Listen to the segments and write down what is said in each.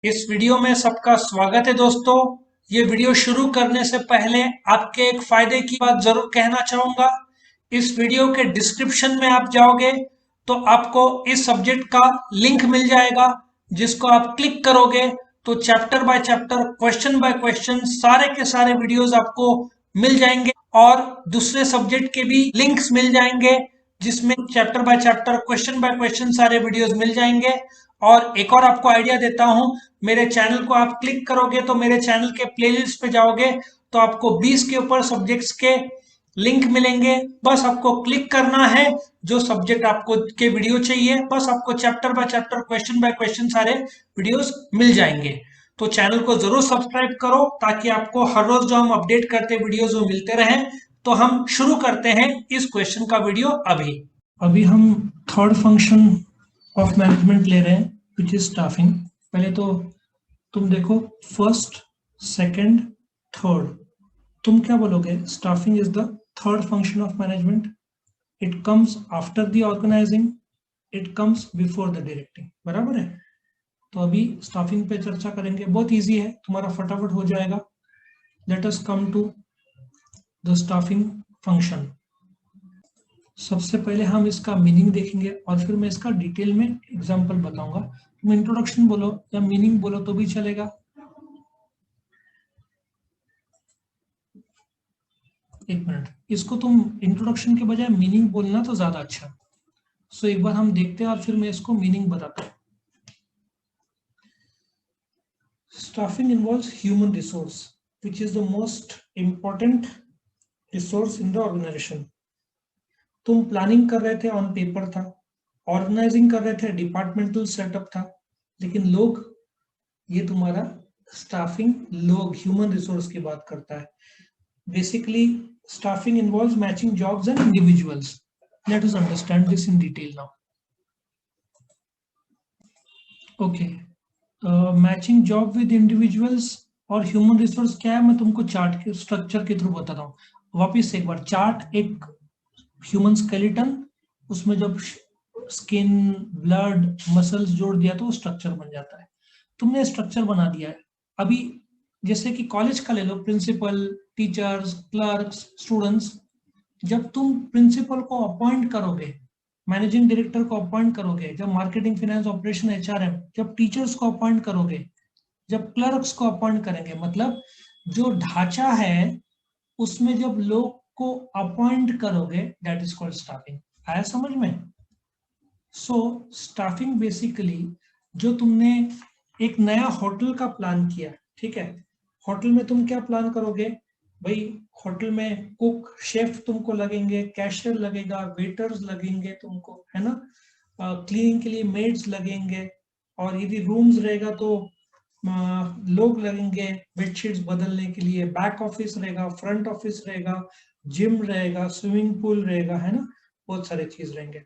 इस वीडियो में सबका स्वागत है दोस्तों। ये वीडियो शुरू करने से पहले आपके एक फायदे की बात जरूर कहना चाहूंगा। इस वीडियो के डिस्क्रिप्शन में आप जाओगे तो आपको इस सब्जेक्ट का लिंक मिल जाएगा, जिसको आप क्लिक करोगे तो chapter by chapter, question by question सारे के सारे वीडियोस आपको मिल जाएंगे और दूसरे सब्जेक्ट के भी लिंक्स मिल जाएंगे, जिसमें chapter by chapter, question by question सारे वीडियोस मिल जाएंगे। और एक और आपको आइडिया देता हूं, मेरे चैनल को आप क्लिक करोगे तो मेरे चैनल के प्लेलिस्ट पे जाओगे तो आपको 20 के ऊपर सब्जेक्ट्स के लिंक मिलेंगे। बस आपको क्लिक करना है, जो सब्जेक्ट आपको के वीडियो चाहिए, बस आपको chapter by chapter, question by question सारे वीडियोस मिल जाएंगे। तो चैनल को जरूर सब्सक्राइब करो ताकि आपको हर रोज जो हम अपडेट करते वीडियोस वो मिलते रहें। तो हम शुरू करते हैं इस क्वेश्चन का वीडियो अभी। अभी हम थर्ड फंक्शन ऑफ मैनेजमेंट ले रहे हैं, विच इज स्टाफिंग। पहले तो तुम देखो, फर्स्ट, सेकंड, थर्ड, तुम क्या बोलोगे? Staffing is the third function of management. It comes after the organising, it comes before the directing. बराबर है। तो अभी स्टाफिंग पे चर्चा करेंगे, बहुत इजी है, तुम्हारा फटाफट हो जाएगा। Let us come to the staffing function. सबसे पहले हम इसका मीनिंग देखेंगे और फिर मैं इसका डिटेल में एग्जांपल बताऊंगा। तुम इंट्रोडक्शन बोलो या मीनिंग बोलो तो भी चलेगा। एक मिनट, इसको तुम इंट्रोडक्शन के बजाय मीनिंग बोलना तो ज्यादा अच्छा। सो एक बार हम देखते हैं और फिर मैं इसको मीनिंग बताता हूँ। Staffing involves human resource which is the most important resource in the organisation. तुम प्लानिंग कर रहे थे, ऑन पेपर था, ऑर्गेनाइजिंग कर रहे थे, डिपार्टमेंटल सेटअप था, लेकिन लोग, ये तुम्हारा स्टाफिंग लोग, ह्यूमन रिसोर्स की बात करता है। Basically staffing involves matching jobs and individuals. Let us understand this in detail now. Okay, matching job with individuals और ह्यूमन रिसोर्स क्या है, मैं तुमको चार्ट के स्ट्रक्चर के थ्रू बताता हूँ। वापिस एक बार, चार्ट एक ह्यूमन स्केलेटन, उसमें जब स्किन, ब्लड, मसल्स जोड़ दिया तो स्ट्रक्चर बन जाता है। तुमने स्ट्रक्चर बना दिया है। अभी जैसे कि कॉलेज का ले लो, प्रिंसिपल, टीचर्स, क्लर्क्स, स्टूडेंट्स। जब तुम प्रिंसिपल को अपॉइंट करोगे, मैनेजिंग डायरेक्टर को अपॉइंट करोगे, जब मार्केटिंग, फाइनेंस, ऑपरेशन, एचआरएम, जब टीचर्स को अपॉइंट करोगे, जब क्लर्क्स को अपॉइंट करेंगे, मतलब जो ढांचा है उसमें जब लोग को अपॉइंट करोगे, दैट इज कॉल्ड स्टाफिंग। आया समझ में? सो स्टाफिंग बेसिकली, जो तुमने एक नया होटल का प्लान किया, ठीक है, होटल में तुम क्या प्लान करोगे भाई? होटल में कुक, शेफ तुमको लगेंगे, कैशियर लगेगा, वेटर्स लगेंगे तुमको, है ना, क्लीनिंग के लिए मेड्स लगेंगे, और यदि रूम्स रहेगा तो लोग लगेंगे बेडशीट्स बदलने के लिए, बैक ऑफिस रहेगा, फ्रंट ऑफिस रहेगा, जिम रहेगा, स्विमिंग पूल रहेगा, है ना, बहुत सारे चीज रहेंगे।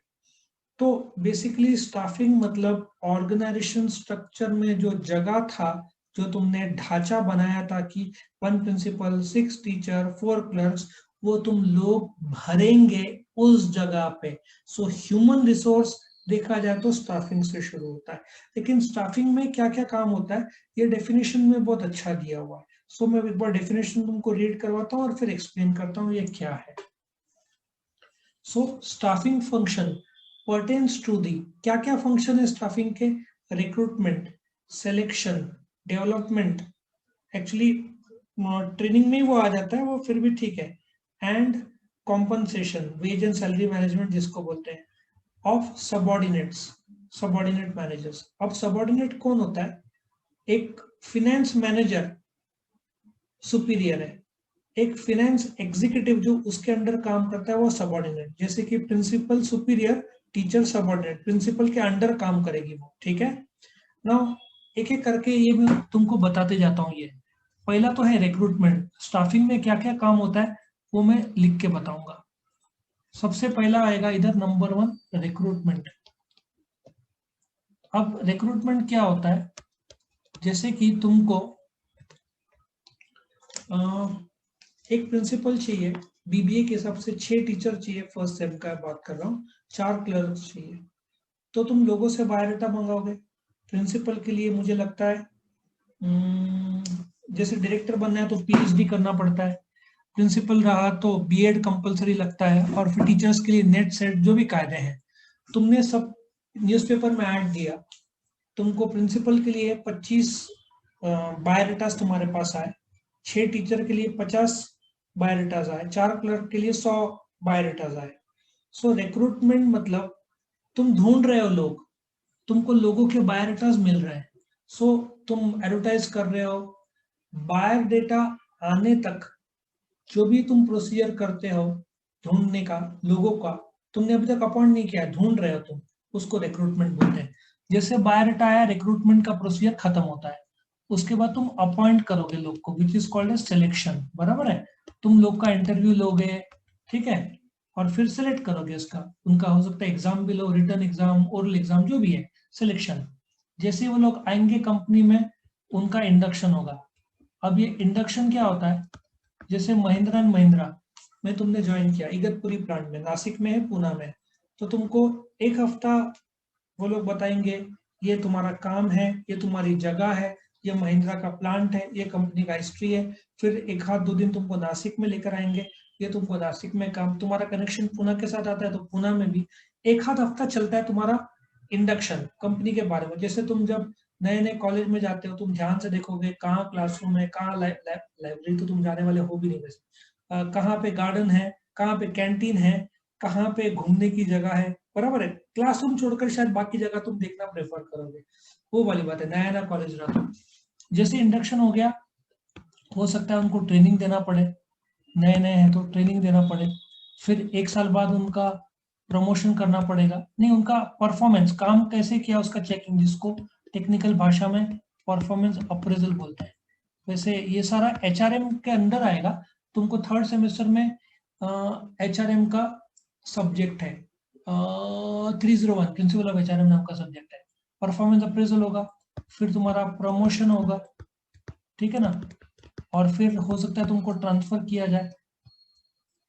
तो बेसिकली स्टाफिंग मतलब ऑर्गेनाइजेशन स्ट्रक्चर में जो जगह था, जो तुमने ढांचा बनाया था कि 1 प्रिंसिपल, 6 टीचर, 4 क्लर्क्स, वो तुम लोग भरेंगे उस जगह पे। सो ह्यूमन रिसोर्स देखा जाए तो स्टाफिंग से शुरू होता है। लेकिन स्टाफिंग में क्या क्या काम होता है, ये डेफिनेशन में बहुत अच्छा दिया हुआ है। सो मैं एक बार डेफिनेशन तुमको रीड करवाता हूँ और फिर एक्सप्लेन करता हूँ ये क्या है। So staffing function pertains to the, क्या क्या फंक्शन है स्टाफिंग के? Recruitment, selection, development, actually training में ही वो आ जाता है, वो फिर भी ठीक है, and compensation, wage and salary management जिसको बोलते हैं, ऑफ सबॉर्डिनेट्स, सबॉर्डिनेट मैनेजर्स। अब सबॉर्डिनेट कौन होता है? एक फिनेंस मैनेजर सुपीरियर है, एक फिनेंस एग्जीक्यूटिव जो उसके अंडर काम करता है वो सबॉर्डिनेट। जैसे कि principal superior, teacher subordinate, principal के अंडर काम करेगी वो, ठीक है ना। एक एक करके ये मैं तुमको बताते जाता हूँ। ये पहला तो है रिक्रूटमेंट। स्टाफिंग में क्या क्या काम होता है वो मैं लिख के बताऊंगा। सबसे पहला आएगा इधर नंबर 1, रिक्रूटमेंट। अब रिक्रूटमेंट क्या होता है? जैसे कि तुमको एक प्रिंसिपल चाहिए, बीबीए के हिसाब से 6 टीचर चाहिए, फर्स्ट सेम का बात कर रहा हूँ, 4 क्लर्क्स चाहिए, तो तुम लोगों से बायोडाटा मंगाओगे। प्रिंसिपल के लिए मुझे लगता है जैसे डायरेक्टर बनना है तो पीएचडी करना पड़ता है, प्रिंसिपल रहा तो बीएड कंपलसरी लगता है, और फिर टीचर्स के लिए नेट सेट जो भी कायदे हैं तुमने सब न्यूज़पेपर में ऐड दिया, तुमको प्रिंसिपल के लिए 25 बायोडाटास तुम्हारे पास आए, 6 टीचर के लिए 50 बायोडाटास आए, 4 क्लर्क के लिए 100 बायोडाटास आए। सो रिक्रूटमेंट मतलब तुम ढूंढ रहे हो लोग, तुमको लोगों के बायोडाटास मिल रहे हैं, सो तुम एडवर्टाइज कर रहे हो। बायोडाटा आने तक जो भी तुम प्रोसीजर करते हो ढूंढने का लोगों का, तुमने अभी तक अपॉइंट नहीं किया, ढूंढ रहे हो तुम, उसको रिक्रूटमेंट बोलते हैं। जैसे बायोडाटा आया, रिक्रूटमेंट का प्रोसीजर खत्म होता है, उसके बाद तुम अपॉइंट करोगे लोग को, which is called as selection, बराबर है। तुम लोग का इंटरव्यू लोगे, ठीक है, और फिर सिलेक्ट करोगे उसका, उनका हो सकता है एग्जाम भी लो, रिटर्न एग्जाम, ओरल एग्जाम, जो भी है, सिलेक्शन। जैसे वो लोग आएंगे कंपनी में, उनका इंडक्शन होगा। अब ये इंडक्शन क्या होता है, जैसे महिंद्रा एंड महिंद्रा में तुमने ज्वाइन किया, इगतपुरी प्लांट में, नासिक में है, पूना में है, तो तुमको एक हफ्ता वो लोग बताएंगे ये तुम्हारा काम है, ये तुम्हारी जगह है, ये महिंद्रा का प्लांट है, ये कंपनी का हिस्ट्री है। फिर एक हाथ 2 दिन तुमको नासिक में लेकर आएंगे, ये तुमको नासिक में काम, तुम्हारा कनेक्शन पुणे के साथ आता है तो पुणे में भी एक हाथ हफ्ता चलता है तुम्हारा इंडक्शन कंपनी के बारे में। जैसे तुम जब नए नए कॉलेज में जाते हो, तुम ध्यान से देखोगे कहाँ क्लासरूम है, कहाँ लाइब्रेरी तो तुम जाने वाले हो भी नहीं वैसे, कहाँ पे गार्डन है, कहाँ पे कैंटीन है, कहाँ पे घूमने की जगह है, बराबर है। क्लासरूम छोड़कर शायद बाकी जगह तुम देखना प्रेफर करोगे, वो वाली बात है, नया नया कॉलेज रहा तो। जैसे इंडक्शन हो गया, हो सकता है उनको ट्रेनिंग देना पड़े, नए नए हैं तो ट्रेनिंग देना पड़े, फिर 1 साल बाद उनका प्रमोशन करना पड़ेगा, नहीं उनका परफॉर्मेंस, काम कैसे किया उसका चेकिंग, जिसको टेक्निकल भाषा में परफॉर्मेंस अप्रेजल बोलते हैं। वैसे ये सारा एचआरएम के अंडर आएगा। तुमको 3rd सेमेस्टर में एचआरएम का सब्जेक्ट है, 301 प्रिंसिपल ऑफ एचआरएम नाम का सब्जेक्ट है। परफॉर्मेंस अप्रेजल होगा, फिर तुम्हारा प्रमोशन होगा, ठीक है ना, और फिर हो सकता है तुमको ट्रांसफर किया जाए,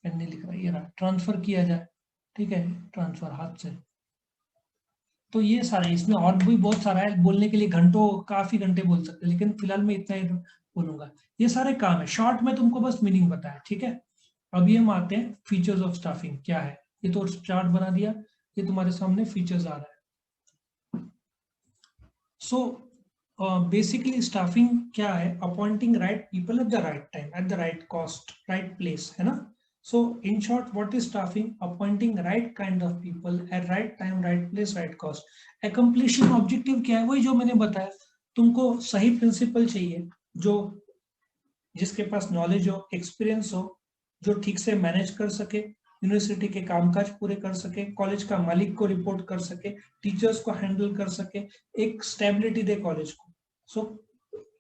पेन नहीं लिख रहा, ये रहा, ट्रांसफर किया जाए, ठीक है, ट्रांसफर हाथ से। तो ये सारे, इसमें और भी बहुत सारा है, बोलने के लिए घंटों, काफी घंटे बोल सकते हैं, लेकिन फिलहाल मैं इतना ही बोलूंगा। ये सारे काम है, शॉर्ट में तुमको बस मीनिंग बताया, ठीक है। अभी हम आते हैं फीचर्स ऑफ स्टाफिंग क्या है। ये तो चार्ट बना दिया, ये तुम्हारे सामने फीचर्स आ रहा है। सो बेसिकली स्टाफिंग क्या है, appointing right people at the right time, at the right cost, right place, है ना। So in short, what is staffing? Appointing right kind of people at right time, right place, right cost. Accomplishing objective क्या है, वही जो मैंने बताया, तुमको सही प्रिंसिपल चाहिए, जो जिसके पास नॉलेज हो, एक्सपीरियंस हो, जो ठीक से मैनेज कर सके, यूनिवर्सिटी के कामकाज पूरे कर सके, कॉलेज का मालिक को रिपोर्ट कर सके, टीचर्स को हैंडल कर सके, एक स्टेबिलिटी दे कॉलेज को। सो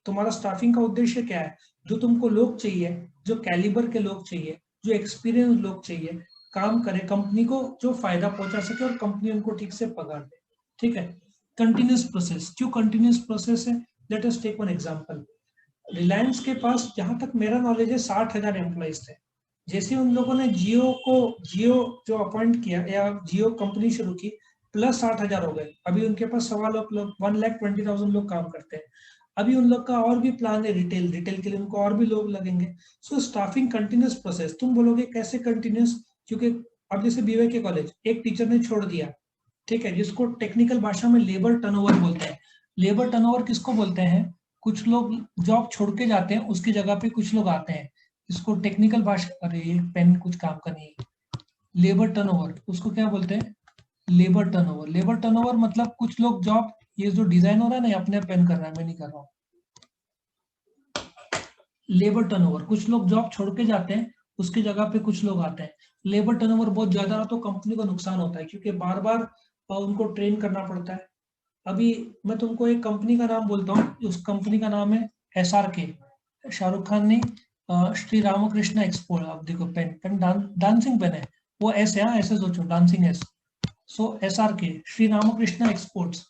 तुम्हारा स्टाफिंग का उद्देश्य क्या है, जो तुमको लोग चाहिए, जो कैलिबर के लोग चाहिए, जो एक्सपीरियंस लोग चाहिए, काम करे, कंपनी को जो फायदा पहुंचा सके और कंपनी उनको ठीक से पगार दे, ठीक है। कंटिन्यूस प्रोसेस, क्यों कंटिन्यूस प्रोसेस है, let us take one example. Reliance के पास जहां तक मेरा नॉलेज है 60,000 एम्प्लॉइज थे। जैसे उन लोगों ने जियो जो अपॉइंट किया या जियो कंपनी शुरू की, प्लस 60,000 हो गए, अभी उनके पास 1,20,000 लोग, 1,20,000 लोग काम करते हैं। अभी उन लोग का और भी प्लान है, रिटेल के लिए उनको और भी लोग लगेंगे। So staffing continuous process. तुम बोलोगे कैसे कंटिन्यूस, क्योंकि अब जैसे बीवाईके कॉलेज, एक टीचर ने छोड़ दिया, ठीक है, जिसको टेक्निकल भाषा में लेबर टर्नओवर बोलते हैं। लेबर टर्नओवर किसको बोलते हैं, कुछ लोग जॉब छोड़ के जाते हैं, उसकी जगह पे कुछ लोग आते हैं, इसको टेक्निकल भाषा, अरे ये पेन कुछ काम का नहीं है, लेबर टर्नओवर उसको क्या बोलते हैं, लेबर टर्नओवर। लेबर टर्नओवर मतलब कुछ लोग जॉब, ये जो डिजाइन हो रहा है ना, अपने पेन कर रहा है, मैं नहीं कर रहा हूँ। लेबर टर्नओवर, कुछ लोग जॉब छोड़ के जाते हैं, उसकी जगह पे कुछ लोग आते हैं। लेबर टर्नओवर बहुत ज्यादा रहा तो कंपनी को नुकसान होता है, क्योंकि बार बार उनको ट्रेन करना पड़ता है। अभी मैं तुमको एक कंपनी का नाम बोलता हूँ, उस कंपनी का नाम है SRK। शाहरुख खान ने श्री रामकृष्ण एक्सपोर्ट, अब देखो पेन पेन डांसिंग पेन है, वो ऐसे, हाँ ऐसे सोचो, डांसिंग एस। सो SRK, श्री रामकृष्ण एक्सपोर्ट्स,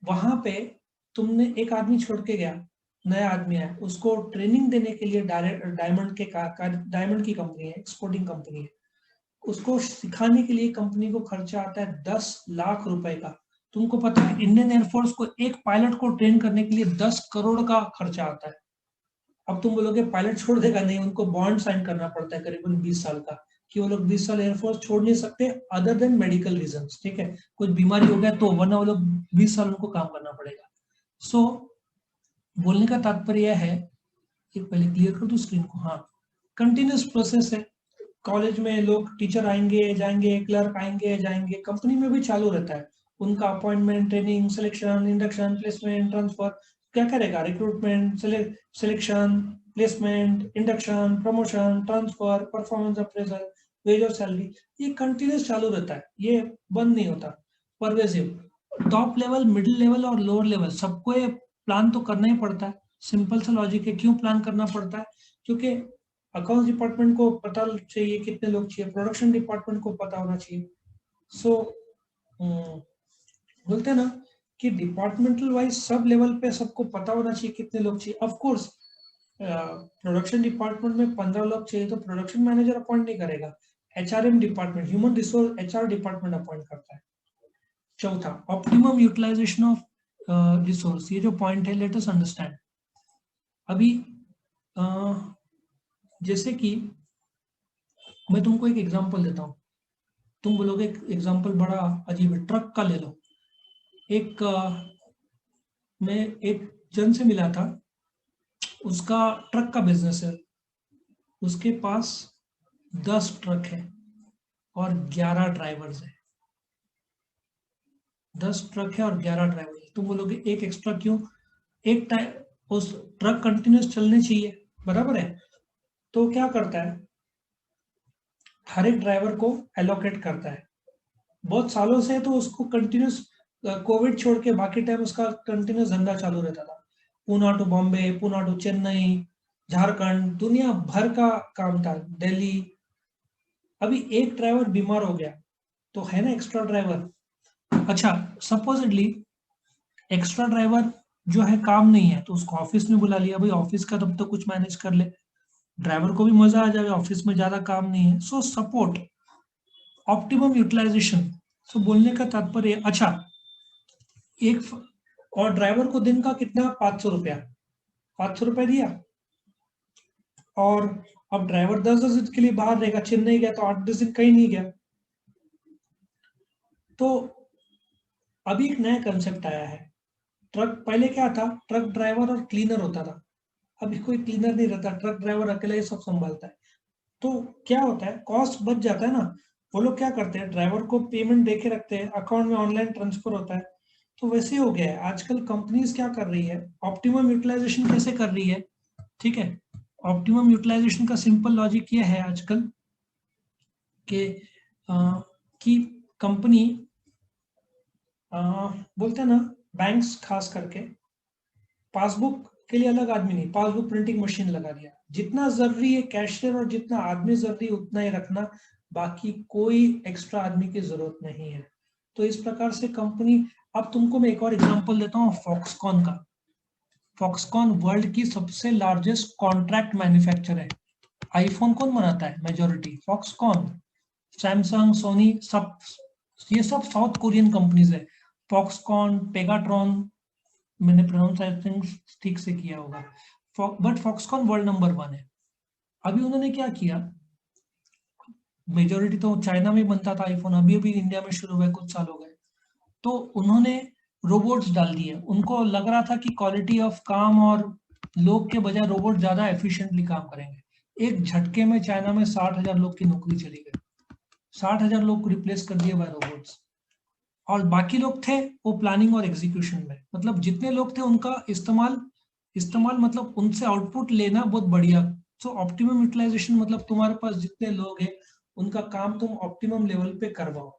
वहां पे तुमने एक आदमी छोड़ के गया, नया आदमी है, उसको ट्रेनिंग देने के लिए डायमंड की कंपनी है, एक्सपोर्टिंग कंपनी है, उसको सिखाने के लिए कंपनी को खर्चा आता है 10 लाख रुपए का। तुमको पता है इंडियन एयरफोर्स को एक पायलट को ट्रेन करने के लिए 10 करोड़ का खर्चा आता है। अब तुम बोलोगे पायलट छोड़ देगा, नहीं, उनको बॉन्ड साइन करना पड़ता है करीबन 20 साल का, कि वो लोग 20 साल एयरफोर्स छोड़ नहीं सकते अदर देन मेडिकल रीजंस, ठीक है, कुछ बीमारी हो गया तो, वरना वो लोग 20 साल उनको काम करना पड़ेगा। सो बोलने का तात्पर्य यह है, एक पहले क्लियर कर दो स्क्रीन को, हाँ, कंटिन्यूस प्रोसेस है। कॉलेज में लोग टीचर आएंगे जाएंगे, क्लर्क आएंगे जाएंगे, कंपनी में भी चालू रहता है उनका appointment, training, selection, induction, placement, transfer, क्या करेगा, recruitment, selection, placement, induction, promotion, transfer, performance appraisal, wage और सैलरी, ये कंटिन्यूस चालू रहता है, ये बंद नहीं होता, pervasive. Top level, middle level और लोअर लेवल सबको ये प्लान तो करना ही पड़ता है। सिंपल सा लॉजिक है, क्यों प्लान करना पड़ता है, क्योंकि अकाउंट्स डिपार्टमेंट को पता चाहिए कितने लोग चाहिए, प्रोडक्शन डिपार्टमेंट को पता होना चाहिए। सो बोलते हैं ना कि डिपार्टमेंटल वाइज सब लेवल पे सबको पता होना चाहिए कितने लोग चाहिए। ऑफ कोर्स प्रोडक्शन डिपार्टमेंट में 15 लोग चाहिए तो प्रोडक्शन मैनेजर अपॉइंट नहीं करेगा, HRM department, human resource HR department appoint करता है। चौथा, ऑप्टिमम यूटिलाइजेशन ऑफ रिसोर्स, ये जो पॉइंट है लेट अस अंडरस्टैंड। अभी जैसे कि मैं तुमको एक एग्जांपल देता हूँ, तुम बोलोगे एग्जांपल बड़ा अजीब है, ट्रक का ले लो। एक मैं एक जन से मिला था, उसका ट्रक का बिजनेस है, उसके पास 10 ट्रक है और 11 ड्राइवर्स है। 10 ट्रक है और 11 ड्राइवर है। तुम बोलोगे एक एक्स्ट्रा क्यों, एक टाइम उस ट्रक कंटिन्यूस चलने चाहिए, बराबर है, तो क्या करता है, हर एक ड्राइवर को एलोकेट करता है। बहुत सालों से तो उसको कंटिन्यूस, कोविड छोड़ के बाकी टाइम उसका कंटिन्यूस धंधा चालू रहता था, पूना टू बॉम्बे, पूना टू चेन्नई, झारखंड, दुनिया भर का काम था, दिल्ली। अभी एक ड्राइवर बीमार हो गया तो है ना एक्स्ट्रा ड्राइवर। अच्छा, सपोजिटली एक्स्ट्रा ड्राइवर जो है काम नहीं है तो उसको ऑफिस में बुला लिया, भाई ऑफिस का तब तो कुछ मैनेज कर ले, ड्राइवर को भी मजा आ जाएगा, ऑफिस में ज्यादा काम नहीं है। सो सपोर्ट ऑप्टिमम यूटिलाइजेशन। सो बोलने का तात्पर्य, अच्छा, एक और ड्राइवर को दिन का कितना, 500 रुपया, 500 रुपया दिया, और अब ड्राइवर 10-10 दिन के लिए बाहर रहेगा, चेन्नई गया तो 8-10 दिन कहीं नहीं गया। तो अभी एक नया कंसेप्ट आया है, ट्रक, पहले क्या था, ट्रक ड्राइवर और क्लीनर होता था, अभी कोई क्लीनर नहीं रहता, ट्रक ड्राइवर अकेला ही सब संभालता है। तो क्या होता है, कॉस्ट बच जाता है ना। वो लोग क्या करते हैं, ड्राइवर को पेमेंट देके रखते हैं, अकाउंट में ऑनलाइन ट्रांसफर होता है। तो वैसे ही हो गया है आजकल, कंपनीज क्या कर रही है, ऑप्टिमम यूटिलाइजेशन कैसे कर रही है, ठीक है। ऑप्टिमम यूटिलाइजेशन का सिंपल लॉजिक ये है आजकल कि कि कंपनी, बोलते हैं ना, बैंक्स खास करके पासबुक के लिए अलग आदमी नहीं, पासबुक प्रिंटिंग मशीन लगा दिया, जितना जरूरी है कैशियर और जितना आदमी जरूरी उतना ही रखना, बाकी कोई एक्स्ट्रा आदमी की जरूरत नहीं है। तो इस प्रकार से कंपनी, अब तुमको मैं एक और एग्जांपल देता हूँ फॉक्सकॉन का। फॉक्सकॉन वर्ल्ड की सबसे लार्जेस्ट कॉन्ट्रैक्ट मैन्युफैक्चर है। आईफोन कौन बनाता है, मेजोरिटी फॉक्सकॉन, सैमसंग, सोनी, सब, ये सब साउथ कोरियन कंपनीज है। फॉक्सकॉन, पेगाट्रॉन, मैंने प्रोनाउंसिएशन ठीक से किया होगा, बट फॉक्सकॉन वर्ल्ड नंबर 1 है। अभी उन्होंने क्या किया, मेजोरिटी तो चाइना में बनता था आईफोन, अभी अभी इंडिया में शुरू हुआ, कुछ साल हो गए, तो उन्होंने रोबोट्स डाल दिए। उनको लग रहा था कि क्वालिटी ऑफ काम और लोग के बजाय रोबोट ज्यादा एफिशिएंटली काम करेंगे। एक झटके में चाइना में 60,000 लोग की नौकरी चली गई, 60,000 लोग को रिप्लेस कर दिए बाय रोबोट्स। और बाकी लोग थे वो प्लानिंग और एग्जीक्यूशन में, मतलब जितने लोग थे उनका इस्तेमाल, इस्तेमाल मतलब उनसे आउटपुट लेना बहुत बढ़िया। सो ऑप्टिमम यूटिलाइजेशन मतलब तुम्हारे पास जितने लोग हैं उनका काम तुम ऑप्टिमम लेवल पे करवाओ।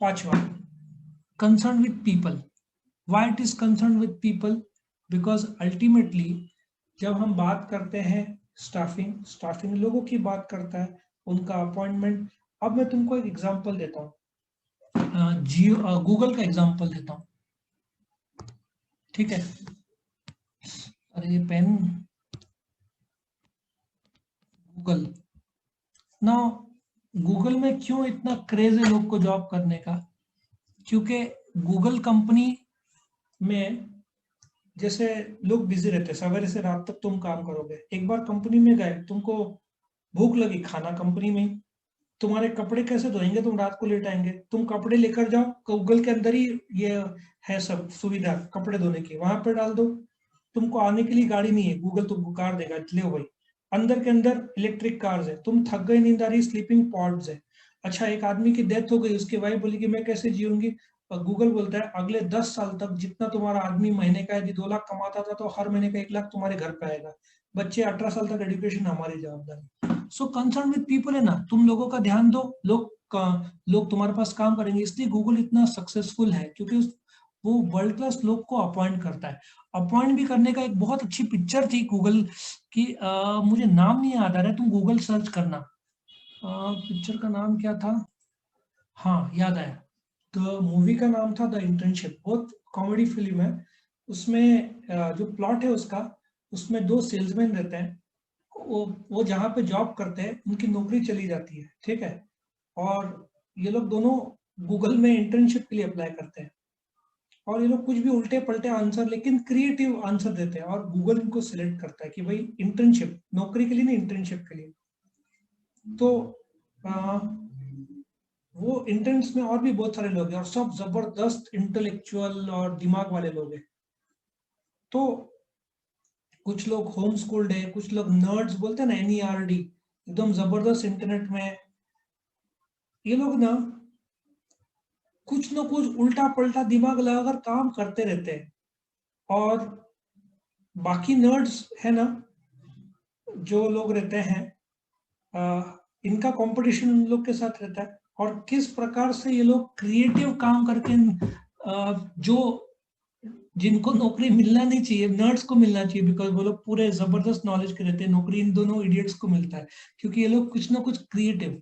पांचवा, concern with people. Why it is concerned with people? Because ultimately जब हम बात करते हैं स्टाफिंग लोगों की बात करता है, उनका अपॉइंटमेंट। अब मैं तुमको एक एग्जांपल देता हूँ, जियो गूगल का एग्जांपल देता हूँ, ठीक है। अरे ये पेन, गूगल ना, गूगल में क्यों इतना क्रेज है लोग को जॉब करने का, क्योंकि गूगल कंपनी में जैसे लोग बिजी रहते हैं, सवेरे से रात तक तुम काम करोगे, एक बार कंपनी में गए, तुमको भूख लगी, खाना कंपनी में ही, तुम्हारे कपड़े कैसे धोएंगे, तुम रात को लेट आएंगे, तुम कपड़े लेकर जाओ, गूगल के अंदर ही ये है सब सुविधा कपड़े धोने की, वहां पर डाल दो। तुमको आने के लिए गाड़ी नहीं है, गूगल तुमको कार देगा, ले भाई। अंदर के अंदर इलेक्ट्रिक कार्स है, तुम थक गए, नींद आ रही, स्लीपिंग पॉड्स है। अच्छा, एक आदमी की डेथ हो गई, उसकी वाइफ बोली कि मैं कैसे जीऊंगी, और गूगल बोलता है अगले 10 साल तक जितना तुम्हारा आदमी महीने का यदि 2 लाख कमाता था, तो हर महीने का 1 लाख तुम्हारे घर पे आएगा। बच्चे 18 साल तक एजुकेशन हमारी जवाबदारी। सो कंसर्न विद पीपल है ना, तुम लोगों का ध्यान दो, लोग तुम्हारे पास काम करेंगे। इसलिए गूगल इतना सक्सेसफुल है, क्योंकि वो वर्ल्ड क्लास लोग को अपॉइंट करता है। अपॉइंट भी करने का एक बहुत अच्छी पिक्चर थी गूगल की, मुझे नाम नहीं याद आ रहा है, तुम गूगल सर्च करना, पिक्चर का नाम क्या था, हाँ याद आया। तो मूवी का नाम था द इंटर्नशिप, बहुत कॉमेडी फिल्म है। उसमें जो प्लॉट है उसका, उसमें दो सेल्समैन रहते हैं, वो जहाँ पे जॉब करते हैं उनकी नौकरी चली जाती है, ठीक है, और ये लोग दोनों गूगल में इंटर्नशिप के लिए अप्लाई करते हैं, और ये लोग कुछ भी उल्टे पलटे आंसर, लेकिन क्रिएटिव आंसर देते हैं, और गूगल इनको सिलेक्ट करता है कि भाई इंटर्नशिप, नौकरी के लिए नहीं, इंटर्नशिप के लिए। तो आ, वो इंटर्न्स में और भी बहुत सारे लोग हैं, और सब जबरदस्त इंटेलेक्चुअल और दिमाग वाले लोग हैं। तो कुछ लोग होम स्कूल्ड है, कुछ लोग नर्ड्स बोलते हैं ना, NERD, एकदम जबरदस्त इंटरनेट में। ये लोग ना कुछ न कुछ उल्टा पलटा दिमाग लगाकर काम करते रहते हैं, और बाकी नर्ड्स है ना, जो लोग रहते हैं, इनका कंपटीशन उन लोग के साथ रहता है, और किस प्रकार से ये लोग क्रिएटिव काम करके, जो जिनको नौकरी मिलना नहीं चाहिए, नर्ड्स को मिलना चाहिए, बिकॉज वो लोग पूरे जबरदस्त नॉलेज के रहते हैं, नौकरी इन दोनों इडियट्स को मिलता है, क्योंकि ये लोग कुछ ना कुछ क्रिएटिव।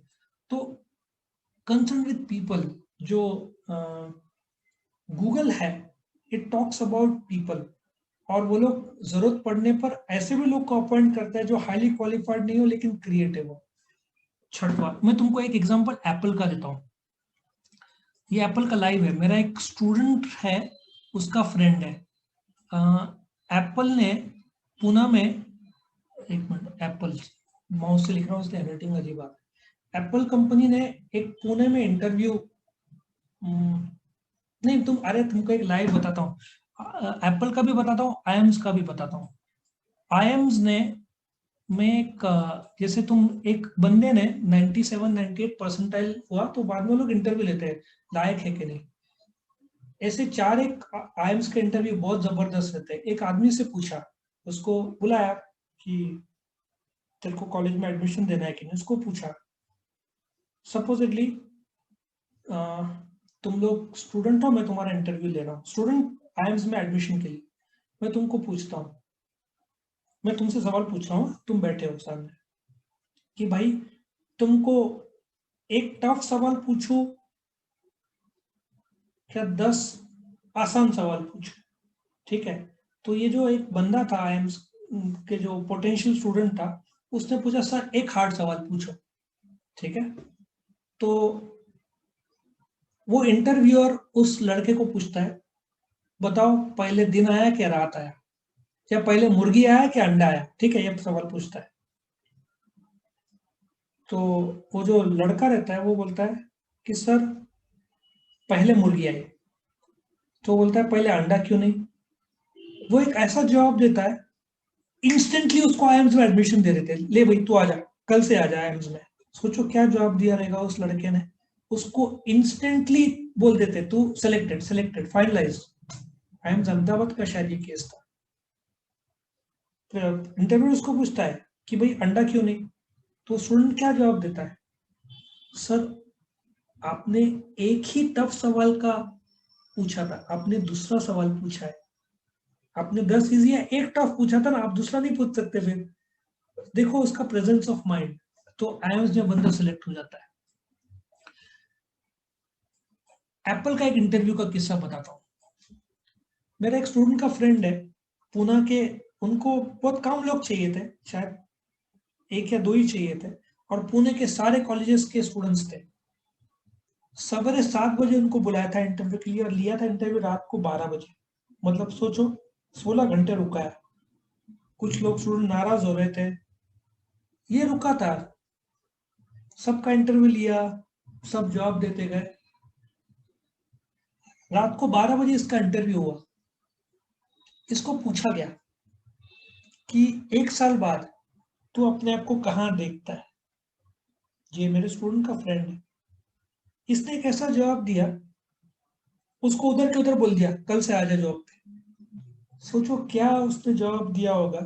तो कंसर्न विद पीपल जो गूगल है, इट टॉक्स अबाउट पीपल, और वो लोग जरूरत पड़ने पर ऐसे भी लोग को अपॉइंट करता है जो हाईली क्वालिफाइड नहीं हो लेकिन क्रिएटिव हो। छठवा, मैं तुमको एक एग्जांपल एप्पल का देता हूँ। ये एप्पल का लाइव है, मेरा एक स्टूडेंट है, उसका फ्रेंड है। एप्पल ने पुणे में, एक मिनट, एप्पल माउस से लिख रहा हूँ इसलिए हैंडराइटिंग अजीब आ रहा है। एप्पल कंपनी ने एक पुणे में इंटरव्यू, नहीं तुम, अरे तुमको एक लाइव बताता हूँ, एप्पल का भी बताता हूँ, आईएम्स का भी बताता हूँ। आईएम्स ने में एक, जैसे तुम, एक बंदे ने 97 98 परसेंटाइल हुआ, तो बाद में लोग इंटरव्यू लेते हैं लायक है कि नहीं। ऐसे चार एक आईएम्स के इंटरव्यू बहुत जबरदस्त रहते हैं। एक आदमी से पूछा, उसको बुलाया कि तेरे को कॉलेज में एडमिशन देना है कि नहीं, उसको पूछा, सपोजिटली तुम लोग स्टूडेंट हो, मैं तुम्हारा इंटरव्यू ले रहा हूँ, स्टूडेंट आईएम्स में एडमिशन के लिए, मैं तुमको पूछता हूँ, मैं तुमसे सवाल पूछ रहा हूँ, तुम बैठे हो सामने, कि भाई तुमको एक टफ सवाल पूछूं क्या 10 आसान सवाल पूछूं, ठीक है। तो ये जो एक बंदा था आईएम्स के, जो पोटेंशियल स्टूडेंट था, उसने पूछा सर एक हार्ड सवाल पूछो, ठीक है। तो वो इंटरव्यूअर उस लड़के को पूछता है, बताओ पहले दिन आया क्या रात आया, या पहले मुर्गी आया क्या अंडा आया, ठीक है, ये सवाल पूछता है। तो वो जो लड़का रहता है वो बोलता है कि सर पहले मुर्गी आई। तो बोलता है पहले अंडा क्यों नहीं। वो एक ऐसा जवाब देता है, इंस्टेंटली उसको आईएम्स में एडमिशन दे देते हैं, ले भाई तू आ जा, कल से आ जा आईएम्स में। सोचो क्या जवाब दिया रहेगा उस लड़के ने, उसको इंस्टेंटली बोल देते तू selected, selected, finalize. IIMs Ahmedabad का शायद ये केस था। इंटरव्यू उसको पूछता है कि भाई अंडा क्यों नहीं, तो स्टूडेंट क्या जवाब देता है, सर आपने एक ही टफ सवाल का पूछा था, आपने दूसरा सवाल पूछा है, आपने 10 इजी है, एक टफ पूछा था ना, आप दूसरा नहीं पूछ सकते फिर। देखो उसका प्रेजेंस ऑफ माइंड। तो आईएम्स में बंदा सिलेक्ट हो जाता है। एप्पल का एक इंटरव्यू का किस्सा बताता हूँ। मेरा एक स्टूडेंट का फ्रेंड है पुणे के, उनको बहुत कम लोग चाहिए थे, शायद एक या दो ही चाहिए थे, और पुणे के सारे कॉलेजेस के स्टूडेंट्स थे। सवेरे 7 बजे उनको बुलाया था इंटरव्यू के लिए और लिया था इंटरव्यू रात को 12 बजे। मतलब सोचो, 16 घंटे रुका है। कुछ लोग स्टूडेंट नाराज हो रहे थे, ये रुका था, सबका इंटरव्यू लिया, सब जवाब देते गए। रात को 12 बजे इसका इंटरव्यू हुआ। इसको पूछा गया कि 1 साल बाद तू अपने आप को कहाँ देखता है। ये मेरे स्टूडेंट का फ्रेंड है। इसने एक ऐसा जवाब दिया, उसको उधर के उधर बोल दिया कल से आ जा जॉब पे। सोचो क्या उसने जवाब दिया होगा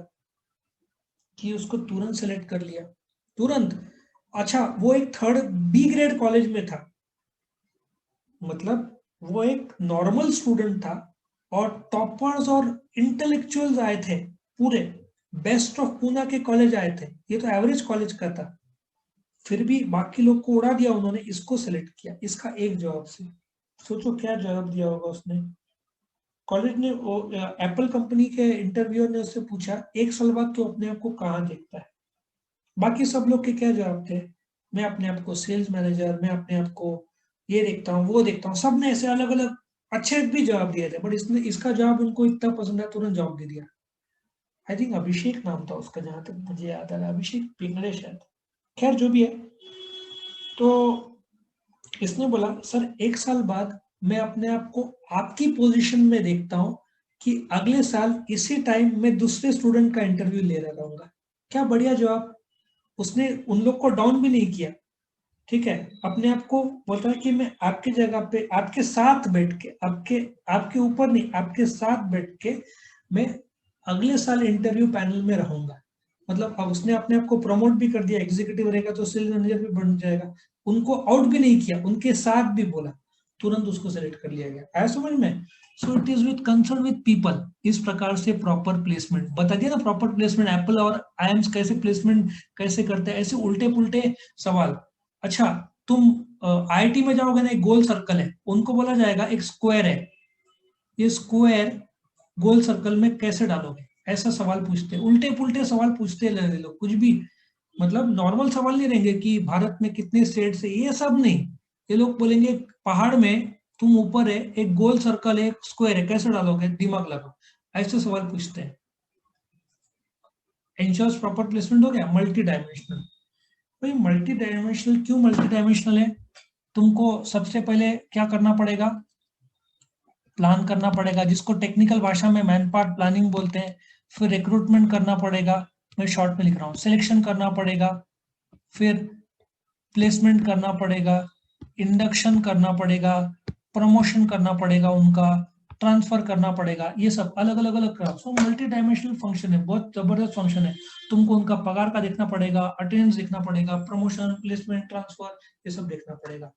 कि उसको तुरंत सेलेक्ट कर लिया, तुरंत। अच्छा, वो एक थर्ड बी ग्रेड कॉलेज में था, मतलब वो एक नॉर्मल स्टूडेंट था और टॉपर्स और इंटेलेक्चुअल्स आए थे, पूरे बेस्ट ऑफ पूना के कॉलेज आए थे, ये तो एवरेज कॉलेज का था। फिर भी बाकी लोग को उड़ा दिया, उन्होंने इसको सेलेक्ट किया इसका एक जवाब से। सोचो क्या जवाब दिया होगा उसने। कॉलेज ने, वो एप्पल कंपनी के इंटरव्यूअर ने उससे पूछा 1 साल बाद तो अपने आप को कहाँ देखता है। बाकी सब लोग के क्या जवाब थे, मैं अपने आप को सेल्स मैनेजर, मैं अपने आप को ये देखता हूँ वो देखता हूँ, सब ने ऐसे अलग अलग अच्छे भी जवाब दिए थे, बट इसने इसका जवाब उनको इतना पसंद है, तुरंत जवाब दे दिया। आई थिंक अभिषेक नाम था उसका, जहां तक मुझे याद आ रहा है, अभिषेक पिंगले शायद। खैर जो भी है, तो इसने बोला सर 1 साल बाद मैं अपने आप को आपकी पोजीशन में देखता हूँ कि अगले साल इसी टाइम मैं दूसरे स्टूडेंट का इंटरव्यू ले रहा रहूंगा। क्या बढ़िया जवाब। उसने उन लोग को डाउन भी नहीं किया, ठीक है। अपने आप को बोलता है कि मैं आपकी जगह पे आपके साथ बैठ के, आपके आपके ऊपर नहीं, आपके साथ बैठ के मैं अगले साल इंटरव्यू पैनल में रहूंगा। मतलब अब उसने अपने आप को प्रमोट भी कर दिया, एग्जीक्यूटिव रहेगा तो सेल्स मैनेजर भी बन जाएगा। उनको आउट भी नहीं किया, उनके साथ भी बोला, तुरंत उसको सेलेक्ट कर लिया गया। आया समझ में। So it is with concern with people. इस प्रकार से प्रॉपर प्लेसमेंट बता दिया ना, प्रॉपर प्लेसमेंट एप्पल और आईएम्स कैसे प्लेसमेंट कैसे करते हैं, ऐसे उल्टे पुल्टे सवाल। अच्छा, तुम आईआईटी में जाओगे ना, एक गोल सर्कल है, उनको बोला जाएगा एक स्क्वायर है, ये स्क्वायर गोल सर्कल में कैसे डालोगे, ऐसा सवाल पूछते हैं। उल्टे पुल्टे सवाल पूछते हैं लोग, कुछ भी मतलब नॉर्मल सवाल नहीं रहेंगे कि भारत में कितने स्टेट्स है, ये सब नहीं। ये लोग बोलेंगे पहाड़ में तुम ऊपर है, एक गोल सर्कल है, एक स्क्वायर है, कैसे डालोगे, दिमाग लगाओ। ऐसे सवाल पूछते हैं। इंश्योर्स प्रॉपर प्लेसमेंट हो गया। Multi dimensional. भाई मल्टी डायमेंशनल क्यों मल्टी डायमेंशनल है? तुमको सबसे पहले क्या करना पड़ेगा, प्लान करना पड़ेगा, जिसको टेक्निकल भाषा में मैन पावर प्लानिंग बोलते हैं। फिर रिक्रूटमेंट करना पड़ेगा, मैं शॉर्ट में लिख रहा हूँ, सिलेक्शन करना पड़ेगा, फिर प्लेसमेंट करना पड़ेगा, इंडक्शन करना पड़ेगा, प्रमोशन करना पड़ेगा, उनका ट्रांसफर करना पड़ेगा, ये सब अलग अलग अलग करा। सो मल्टी डायमेंशनल फंक्शन है, बहुत जबरदस्त फंक्शन है। तुमको उनका पगार का देखना पड़ेगा, अटेंडेंस देखना पड़ेगा, प्रमोशन प्लेसमेंट ट्रांसफर ये सब देखना पड़ेगा।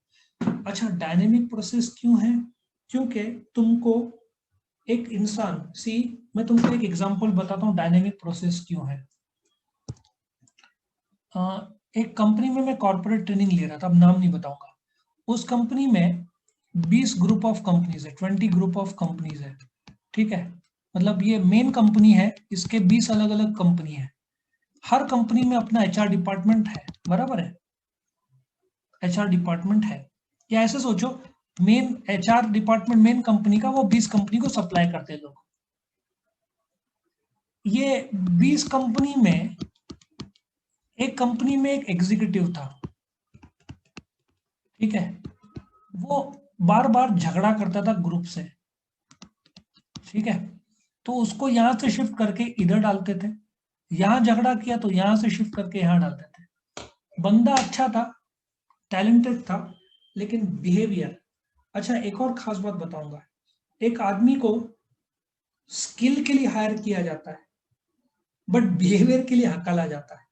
अच्छा, डायनेमिक प्रोसेस क्यों है? क्योंकि तुमको एक इंसान सी, मैं तुमको एक एग्जांपल बताता हूँ डायनेमिक प्रोसेस क्यों है। एक कंपनी में मैं कॉर्पोरेट ट्रेनिंग ले रहा था, अब नाम नहीं बताऊंगा। उस कंपनी में 20 ग्रुप ऑफ कंपनीज है, 20 ग्रुप ऑफ कंपनीज है, ठीक है। मतलब ये मेन कंपनी है, इसके 20 अलग अलग कंपनी है। हर कंपनी में अपना एचआर डिपार्टमेंट है, बराबर है, एचआर डिपार्टमेंट है। या ऐसे सोचो, main HR department main company का, वो 20 कंपनी को सप्लाई करते हैं लोग। ये 20 कंपनी में, एक कंपनी में एक एग्जीक्यूटिव था, ठीक है। वो बार बार झगड़ा करता था ग्रुप से, ठीक है। तो उसको यहां से शिफ्ट करके इधर डालते थे, यहां झगड़ा किया तो यहां से शिफ्ट करके यहां डालते थे। बंदा अच्छा था, टैलेंटेड था, लेकिन बिहेवियर। अच्छा, एक और खास बात बताऊंगा। एक आदमी को स्किल के लिए हायर किया जाता है, बट बिहेवियर के लिए हकाला जाता है।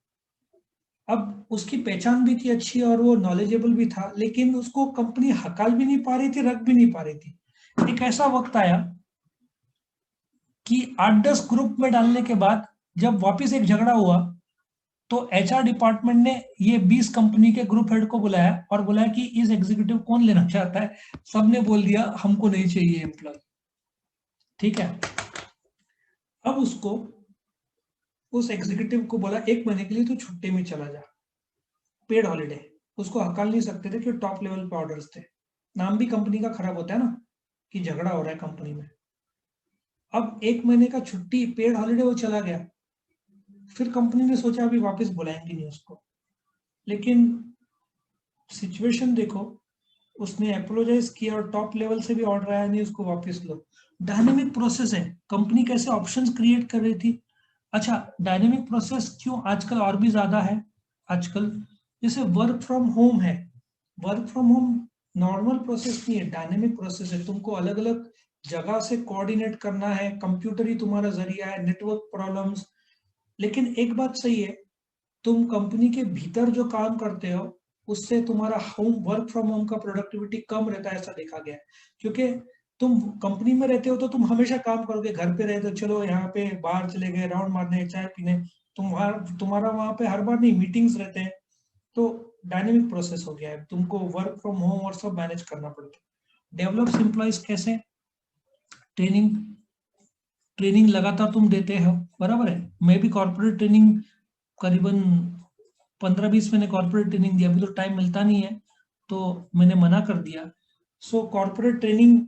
अब उसकी पहचान भी थी अच्छी और वो नॉलेजेबल भी था, लेकिन उसको कंपनी हकाल भी नहीं पा रही थी, रख भी नहीं पा रही थी। एक ऐसा वक्त आया कि 8-10 ग्रुप में डालने के बाद जब वापस एक झगड़ा हुआ, तो एचआर डिपार्टमेंट ने ये 20 कंपनी के ग्रुप हेड को बुलाया और बोला कि इस एग्जीक्यूटिव कौन लेना चाहता है। सबने बोल दिया हमको नहीं चाहिए एम्प्लॉय, ठीक है। अब उसको, उस एग्जीक्यूटिव को बोला 1 महीने के लिए तू छुट्टी में चला जा, पेड हॉलीडे। उसको हकाल नहीं सकते थे कि टॉप लेवल पे ऑर्डर्स थे। नाम भी कंपनी का खराब होता है ना, कि झगड़ा हो रहा है कंपनी में। अब 1 महीने का छुट्टी पेड हॉलीडे वो चला गया, फिर कंपनी ने सोचा अभी वापस बुलाएंगे नहीं उसको, लेकिन सिचुएशन देखो, उसने अपोलोजाइज किया और टॉप लेवल से भी ऑर्डर आया नहीं, उसको वापस लो। डायनेमिक प्रोसेस है, कंपनी कैसे ऑप्शंस क्रिएट कर रही थी। अच्छा, डायनेमिक प्रोसेस क्यों आजकल और भी ज्यादा है, आजकल जैसे वर्क फ्रॉम होम है, work from home normal process नहीं है, डायनेमिक प्रोसेस है। तुमको अलग अलग जगह से कोऑर्डिनेट करना है, कंप्यूटर ही तुम्हारा जरिया है, नेटवर्क प्रॉब्लम्स। लेकिन एक बात सही है, तुम कंपनी के भीतर जो काम करते हो उससे तुम्हारा होम वर्क फ्रॉम होम का प्रोडक्टिविटी कम रहता है, ऐसा देखा गया है। क्योंकि तुम कंपनी में रहते हो तो तुम हमेशा काम करोगे, घर पे रहते हो चलो यहाँ पे बाहर चले गए राउंड मारने चाय पीने, तुम्हारा वहां पे हर बार नहीं मीटिंग्स रहते हैं। तो डायनेमिक प्रोसेस हो गया है, तुमको वर्क फ्रॉम होम और सब मैनेज करना पड़ता है। डेवलप्स एम्प्लॉयज कैसे, ट्रेनिंग, ट्रेनिंग लगातार तुम देते हो, बराबर है। मैं भी कॉर्पोरेट ट्रेनिंग करीबन 15-20 महीने कॉर्पोरेट ट्रेनिंग दिया, अभी तो टाइम मिलता नहीं है तो मैंने मना कर दिया। सो कॉर्पोरेट ट्रेनिंग,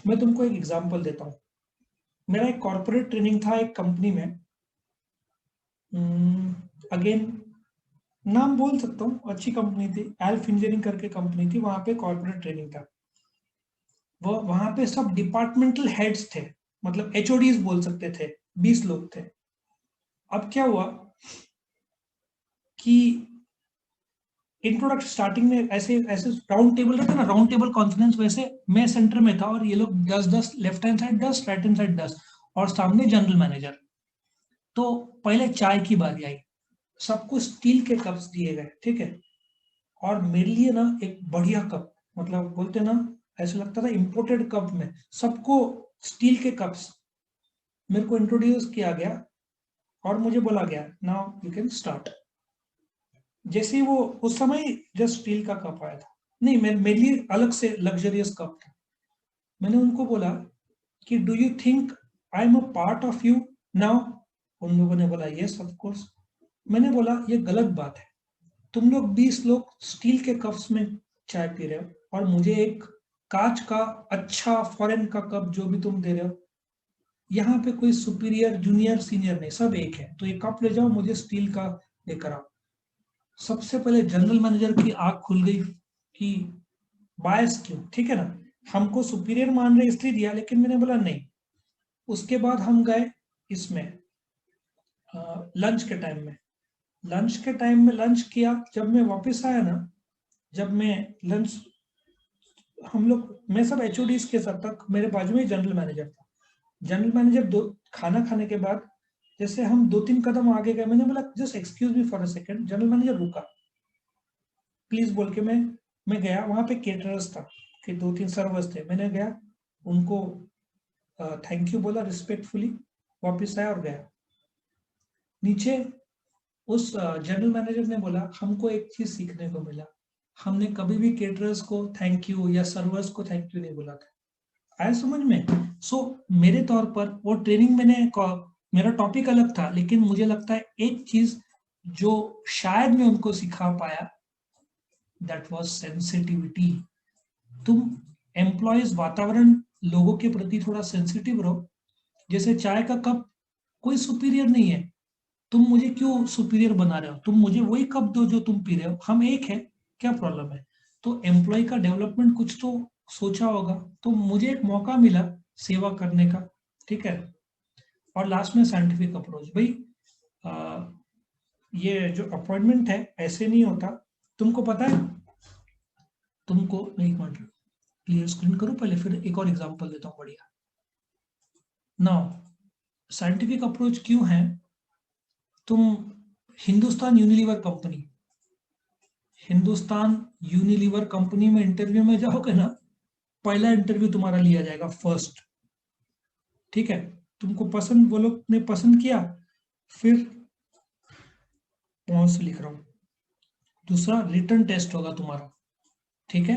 मैं तुमको एक एग्जांपल देता हूँ। मेरा एक कॉर्पोरेट ट्रेनिंग था एक कंपनी में, अगेन नाम बोल सकता हूँ, अच्छी कंपनी थी, एल्फ इंजीनियरिंग करके कंपनी थी, वहां पे कॉर्पोरेट ट्रेनिंग था। वो वहां पे सब डिपार्टमेंटल हेड्स थे, मतलब एचओडीज बोल सकते थे, 20 लोग थे। अब क्या हुआ कि इंट्रोडक्शन स्टार्टिंग में ऐसे ऐसे राउंड टेबल रहता है ना, राउंड टेबल कॉन्फ्रेंस, वैसे मैं सेंटर में था और ये लोग 10-10, left hand side 10, right hand side 10, और सामने जनरल मैनेजर। तो पहले चाय की बारी आई, सबको स्टील के कप्स दिए गए, ठीक है। और मेरे लिए ना एक बढ़िया कप, मतलब बोलते ना, ऐसा लगता था इम्पोर्टेड कप में, सबको स्टील के कप्स मेरे को इंट्रोड्यूस किया गया और मुझे बोला गया नाउ यू कैन स्टार्ट। जैसे ही वो, उस समय जस्ट स्टील का कप आया था, नहीं मेरे लिए अलग से लग्जरियस कप था। मैंने उनको बोला कि do you think I am a part of you now. उन लोगों ने बोला यस ऑफ कोर्स। मैंने बोला ये गलत बात है, तुम लोग 20 लोग स्टील के कप्स में चाय पी रहे हो और मुझे एक कांच का अच्छा फॉरेन का कप जो भी तुम दे रहे हो, यहाँ पे कोई सुपीरियर जूनियर सीनियर नहीं, सब एक है, तो ये कप ले जाओ, मुझे स्टील का लेकर आओ। सबसे पहले जनरल मैनेजर की आंख खुल गई कि बायस क्यों, ठीक है ना, हमको सुपीरियर मान रहे इसलिए दिया, लेकिन मैंने बोला नहीं। उसके बाद हम गए इसमें लंच के टाइम में, लंच के टाइम में लंच किया। जब मैं वापस आया ना, जब मैं लंच, हम लोग, मैं सब एचओडीज के साथ तक, मेरे बाजू में जनरल मैनेजर था। जनरल मैनेजर दो खाना खाने के बाद जैसे हम 2-3 कदम आगे गए, मैंने बोला just excuse me for a second. General manager रुका, प्लीज बोल के मैं गया, वहां पे केटरर्स था कि 2-3 सर्वर्स थे, मैंने गया उनको थैंक यू बोला रिस्पेक्टफुली, वापस आया और गया नीचे। उस जनरल मैनेजर ने बोला हमको एक चीज सीखने को मिला, हमने कभी भी केटरर्स को थैंक यू या सर्वर्स को थैंक यू नहीं बोला था। आया समझ में। सो मेरे तौर पर वो ट्रेनिंग मेरा टॉपिक अलग था, लेकिन मुझे लगता है एक चीज जो शायद मैं उनको सिखा पाया, दैट वाज सेंसिटिविटी। तुम एम्प्लॉयज, वातावरण, लोगों के प्रति थोड़ा सेंसिटिव रहो। जैसे चाय का कप कोई सुपीरियर नहीं है, तुम मुझे क्यों सुपीरियर बना रहे हो, तुम मुझे वही कप दो जो तुम पी रहे हो, हम एक है, क्या प्रॉब्लम है। तो एम्प्लॉय का डेवलपमेंट कुछ तो सोचा होगा, तो मुझे एक मौका मिला सेवा करने का, ठीक है। और लास्ट में साइंटिफिक अप्रोच भाई, ये जो अपॉइंटमेंट है ऐसे नहीं होता। तुमको पता है, तुमको नहीं, क्लियर स्क्रीन करूं पहले, फिर एक और एग्जांपल देता हूं बढ़िया। नाउ साइंटिफिक अप्रोच क्यों है, तुम Hindustan Unilever company, Hindustan Unilever company में इंटरव्यू में जाओगे ना, पहला इंटरव्यू तुम्हारा लिया जाएगा फर्स्ट, ठीक है। तुमको पसंद, वो लोग ने पसंद किया, फिर पहुंच से लिख रहा हूं, दूसरा रिटर्न टेस्ट होगा तुम्हारा, ठीक है।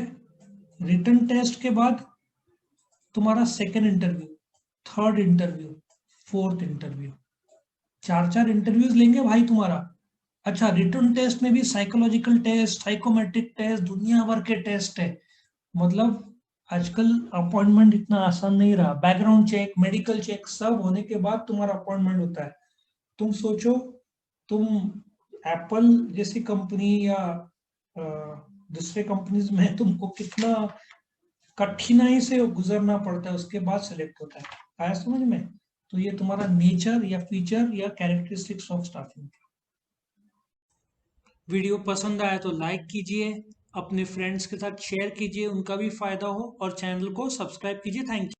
रिटर्न टेस्ट के बाद तुम्हारा second interview, third interview, fourth interview, 4-4 interviews लेंगे भाई तुम्हारा। अच्छा, रिटर्न टेस्ट में भी साइकोलॉजिकल टेस्ट, साइकोमेट्रिक टेस्ट, दुनिया भर के टेस्ट है। मतलब आजकल अपॉइंटमेंट इतना आसान नहीं रहा, बैकग्राउंड चेक, मेडिकल चेक सब होने के बाद तुम्हारा अपॉइंटमेंट होता है। तुम सोचो, तुम एप्पल जैसी कंपनी या अ, दूसरे कंपनीज में तुमको कितना कठिनाई से गुजरना पड़ता है, उसके बाद सेलेक्ट होता है। आया समझ में? तो ये तुम्हारा नेचर या फीचर या कैरेक्टरिस्टिक्स ऑफ स्टाफिंग। वीडियो पसंद आया तो लाइक कीजिए, अपने फ्रेंड्स के साथ शेयर कीजिए, उनका भी फायदा हो, और चैनल को सब्सक्राइब कीजिए। Thank you.